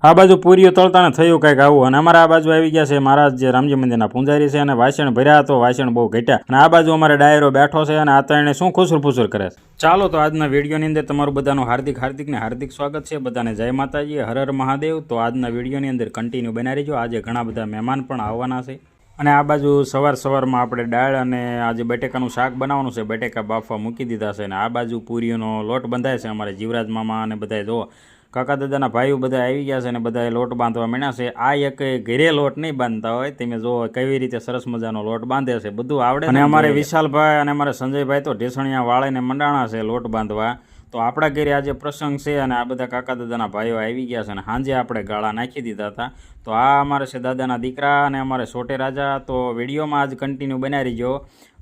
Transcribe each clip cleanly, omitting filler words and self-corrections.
આ બાજુ પૂરીઓ તળતાને થયું કંઈક આવું, અને અમારા આ બાજુ આવી ગયા છે મહારાજ જે રામજી મંદિરના પૂંજારી છે, અને વાસણ ભર્યા તો વાસણ બહુ ઘટ્યા, અને આ બાજુ અમારે ડાયરો બેઠો છે, અને આ તો એને શું ખુસુર ફુસુર કરે છે. ચાલો તો આજના વિડીયોની અંદર તમારું બધાનું હાર્દિક સ્વાગત છે. બધાને જય માતાજી, હર હર મહાદેવ. તો આજના વિડીયોની અંદર કન્ટિન્યુ બનાવી રહેજો. આજે ઘણા બધા મહેમાન પણ આવવાના છે, અને આ બાજુ સવારમાં આપણે દાળ અને આજે બટેકાનું શાક બનાવવાનું છે. બટેકા બાફવા મૂકી દીધા છે, અને આ બાજુ પૂરીઓનો લોટ બંધાય છે. અમારે જીવરાજ મામા અને બધા જો કાકા દાદાના ભાઈઓ બધા આવી ગયા છે, અને બધા લોટ બાંધવા માંડ્યા છે. આ એક ઘરે લોટ નહીં બાંધતા હોય, તમે જો કેવી રીતે સરસ મજાનો લોટ બાંધે છે, બધું આવડે. અને અમારે વિશાલભાઈ અને અમારે સંજયભાઈ તો ઢેસણિયા વાળીને મંડાણા છે લોટ બાંધવા. તો આપણા ઘરે આજે પ્રસંગ છે, અને આ બધા કાકા દાદાના ભાઈઓ આવી ગયા છે, અને સાંજે આપણે ગાળા નાખી દીધા હતા. તો આ અમારે છે દાદાના દીકરા અને અમારે સોટે રાજા. તો વિડીયોમાં આજ કન્ટિન્યુ બનાવી રહીજો.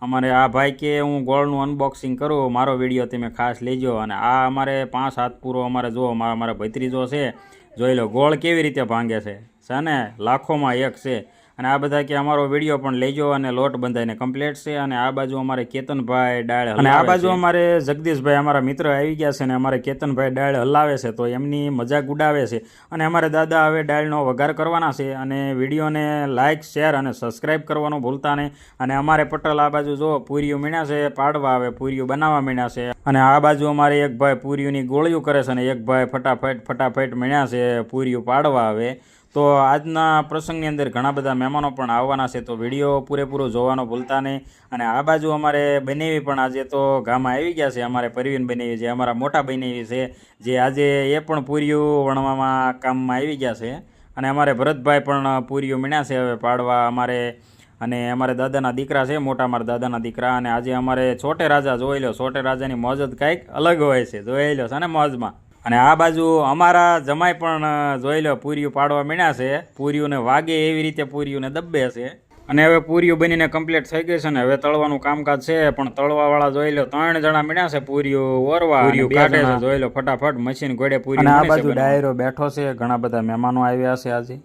અમારે આ ભાઈ કે હું ગોળનું અનબોક્સિંગ કરું, મારો વિડીયો તમે ખાસ લેજો. અને આ અમારે 5 હાથ પૂરો અમારે જો અમારા ભત્રીજો છે, જોઈ લો ગોળ કેવી રીતે ભાંગે છે ને, લાખોમાં એક છે. અને આ બધા કે અમારો વિડીયો પણ લેજો, અને લોટ બંધાઈને કમ્પ્લીટ છે. અને આ બાજુ અમારે કેતનભાઈ ડાળ, અને આ બાજુ અમારે જગદીશભાઈ અમારા મિત્ર આવી ગયા છે, અને અમારે કેતનભાઈ ડાળ હલાવે છે, તો એમની મજાક ઉડાવે છે. અને અમારે દાદા હવે ડાળનો વઘાર કરવાના છે, અને વિડીયોને લાઇક શેર અને સબસ્ક્રાઈબ કરવાનું ભૂલતા નહીં. અને અમારે પટેલ આ બાજુ જો પૂરીઓ મીણ્યા છે, પાડવા આવે પૂરીઓ બનાવવા મીણ્યા છે. અને આ બાજુ અમારે એક ભાઈ પૂરીઓની ગોળીઓ કરે છે, અને એક ભાઈ ફટાફટ મીણ્યા છે પૂરીઓ પાડવા આવે. તો આજના પ્રસંગની અંદર ઘણા બધા મહેમાનો પણ આવવાના છે, તો વિડીયો પૂરેપૂરો જોવાનો ભૂલતા નહીં. અને આ બાજુ અમારે બનેવી પણ આજે તો ગામમાં આવી ગયા છે. અમારે પરવીન બનેવી છે, અમારા મોટા બનેવી છે, જે આજે એ પણ પૂરીઓ વણવામાં કામમાં આવી ગયા છે. અને અમારે ભરતભાઈ પણ પૂરીઓ મીણ્યા છે હવે પાડવા અમારે. અને અમારે દાદાના દીકરા છે, મોટા અમારા દાદાના દીકરા. અને આજે અમારે છોટે રાજા જોઈ લો, છોટે રાજાની મોજ જ કંઈક અલગ હોય છે, જોઈ લો છે ને મોજમાં. અને આ બાજુ અમારા જમાઈ પણ જોઈ લો પૂરીઓ પાડવા મીણ્યા છે, પૂરીઓને વાગે એવી રીતે પૂરીઓને દબ્બે છે. અને હવે પૂરીઓ બનીને કમ્પ્લીટ થઈ ગઈ છે, ને હવે તળવાનું કામકાજ છે. પણ તળવાવાળા જોઈ લો 3 જણા મીણ્યા છે પૂરીઓ ઓરવા, પૂરીઓ કાઢે છે, જોઈ લો ફટાફટ મશીન ઘોડે પૂરી. અને આ બાજુ ડાયરો બેઠો છે, ઘણા બધા મહેમાનો આવ્યા છે આજે.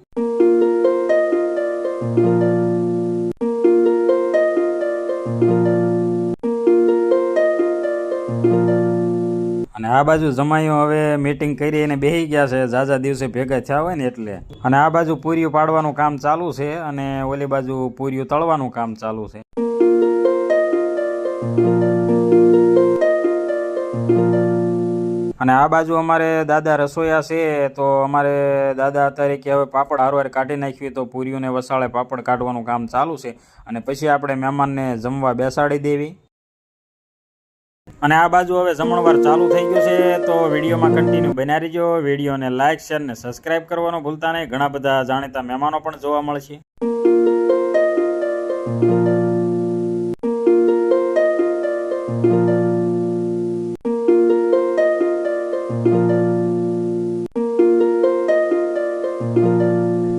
અને આ બાજુ જમાઈઓ હવે મીટિંગ કરી અને બેસી ગયા છે, ઝાઝા દિવસે ભેગા થયા હોય ને એટલે. અને આ બાજુ પૂરીઓ પાડવાનું કામ ચાલુ છે, અને ઓલી બાજુ પૂરીઓ તળવાનું કામ ચાલુ છે. અને આ બાજુ અમારે દાદા રસોયા છે, તો અમારે દાદા અત્યારે કે હવે પાપડ હારવાર કાઢી નાખ્યું, તો પૂરીઓને વસાળે પાપડ કાઢવાનું કામ ચાલુ છે. અને પછી આપણે મહેમાનને જમવા બેસાડી દેવી. અને આ બાજુ હવે જમણવાર ચાલુ થઈ ગયું છે, તો વિડીયોમાં કન્ટિન્યુ બન્યા રહેજો. વિડીયોને લાઇક શેર ને સબસ્ક્રાઈબ કરવાનું ભૂલતા નહીં. ઘણા બધા જાણીતા મહેમાનો પણ જોવા મળશે.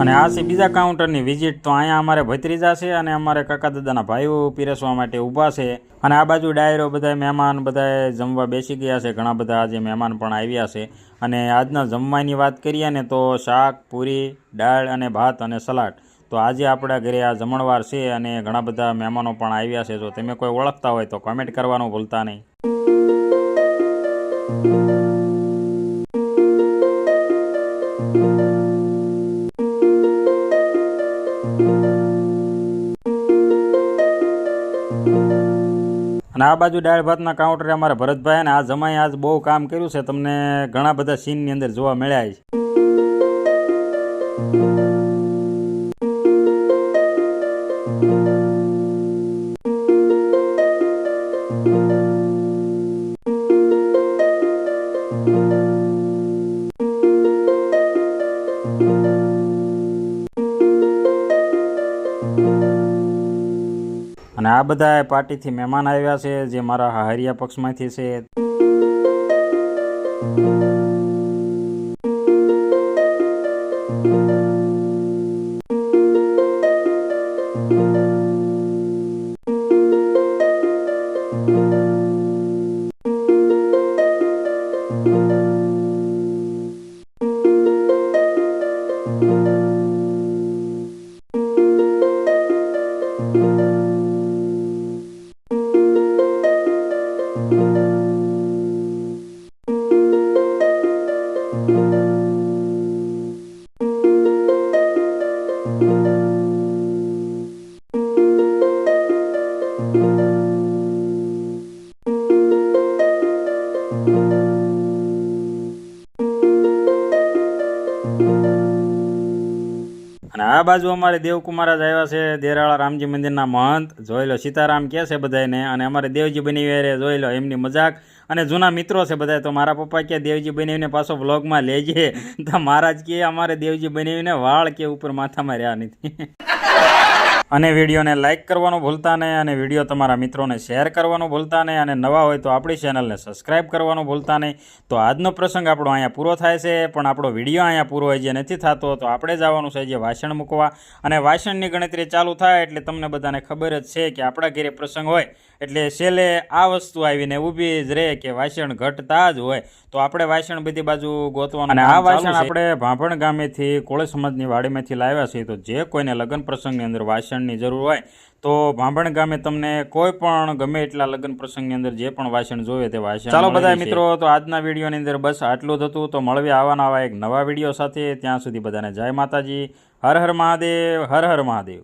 અને આ છે બીજા કાઉન્ટરની વિઝિટ. તો અહીંયા અમારે ભત્રીજા છે, અને અમારે કાકા દાદાના ભાઈઓ પીરસવા માટે ઊભા છે. અને આ બાજુ ડાયરો બધા મહેમાન બધા જમવા બેસી ગયા છે. ઘણા બધા આજે મહેમાન પણ આવ્યા છે. અને આજના જમવાની વાત કરીએ ને તો શાક, પૂરી, દાળ અને ભાત અને સલાડ. તો આજે આપણા ઘરે આ જમણવાર છે, અને ઘણા બધા મહેમાનો પણ આવ્યા છે. જો તમે કોઈ ઓળખતા હોય તો કોમેન્ટ કરવાનું ભૂલતા નહીં. અને આ બાજુ દાળ ભાતના કાઉન્ટરે અમારે ભરતભાઈ, અને આ જમાઈ આજ બહુ કામ કર્યું છે, તમને ઘણા બધા સીનની અંદર જોવા મળ્યા છે. અને આ બધા પાર્ટીથી મહેમાન આવ્યા છે, જે મારા હારિયા પક્ષમાંથી છે. અને આ બાજુ અમારે દેવકુમાર જ આવ્યા છે, દેરાળા રામજી મંદિરના મહંત. જોઈ લો સીતારામ કહે છે બધાને, અને અમારે દેવજી બની જોઈ લો એમની મજાક. અને જૂના મિત્રો છે બધા. તો મારા પપ્પા કે દેવજી બનાવીને પાછો વ્લોગમાં લેજે, તો મહારાજ કે અમારે દેવજી બનાવીને વાળ કે ઉપર માથામાં રહ્યા નથી. અને વિડીયોને લાઇક કરવાનું ભૂલતા નહીં, અને વિડીયો તમારા મિત્રોને શેર કરવાનું ભૂલતા નહીં, અને નવા હોય તો આપણી ચેનલને સબસ્ક્રાઈબ કરવાનું ભૂલતા નહીં. તો આજનો પ્રસંગ આપણો અહીંયા પૂરો થાય છે, પણ આપણો વિડીયો અહીંયા પૂરો હજી નથી થતો. તો આપણે જવાનું છે જે વાસણ મૂકવા, અને વાસણની ગણતરી ચાલુ થાય એટલે તમને બધાને ખબર જ છે કે આપણા ઘરે પ્રસંગ હોય એટલે છેલ્લે આ વસ્તુ આવીને ઊભી જ રહે કે વાસણ ઘટતા જ હોય. તો આપણે વાસણ બધી બાજુ ગોતવાનું. અને આ વાસણ આપણે ભાંભણ ગામેથી કોળી સમાજની વાડીમાંથી લાવ્યા છીએ. તો જે કોઈને લગ્ન પ્રસંગની અંદર વાસણની જરૂર હોય તો ભાંભણ ગામે તમને કોઈ પણ ગમે એટલા લગ્ન પ્રસંગની અંદર જે પણ વાસણ જોઈએ તે વાસણ. ચાલો બધા મિત્રો, તો આજના વિડીયોની અંદર બસ આટલું જ હતું. તો મળવી આવા એક નવા વિડીયો સાથે. ત્યાં સુધી બધાને જય માતાજી, હર હર મહાદેવ, હર હર મહાદેવ.